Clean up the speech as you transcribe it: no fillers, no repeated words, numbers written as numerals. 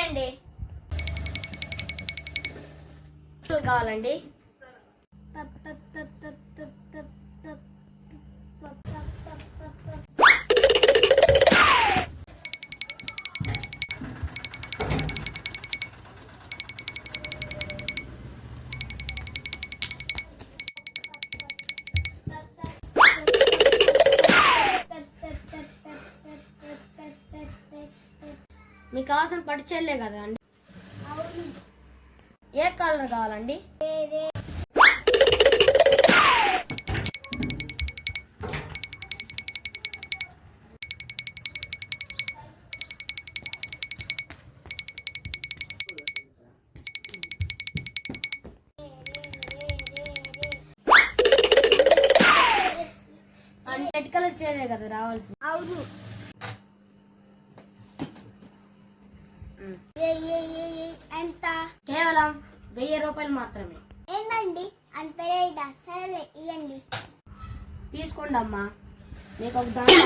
అండి కావాలండి. మీకు కావాల్సిన పట్టు చెల్లే కదా అండి. ఏ కలర్ కావాలండి? రెడ్ కలర్ చీరే కదా రావాల్సింది. అవును. ఎంత? కేవలం 1000 రూపాయలు మాత్రమే. ఏందండి అంత రేటా? సరే ఇవ్వండి. తీసుకోండి అమ్మా, మీకు ఒక దాంట్లో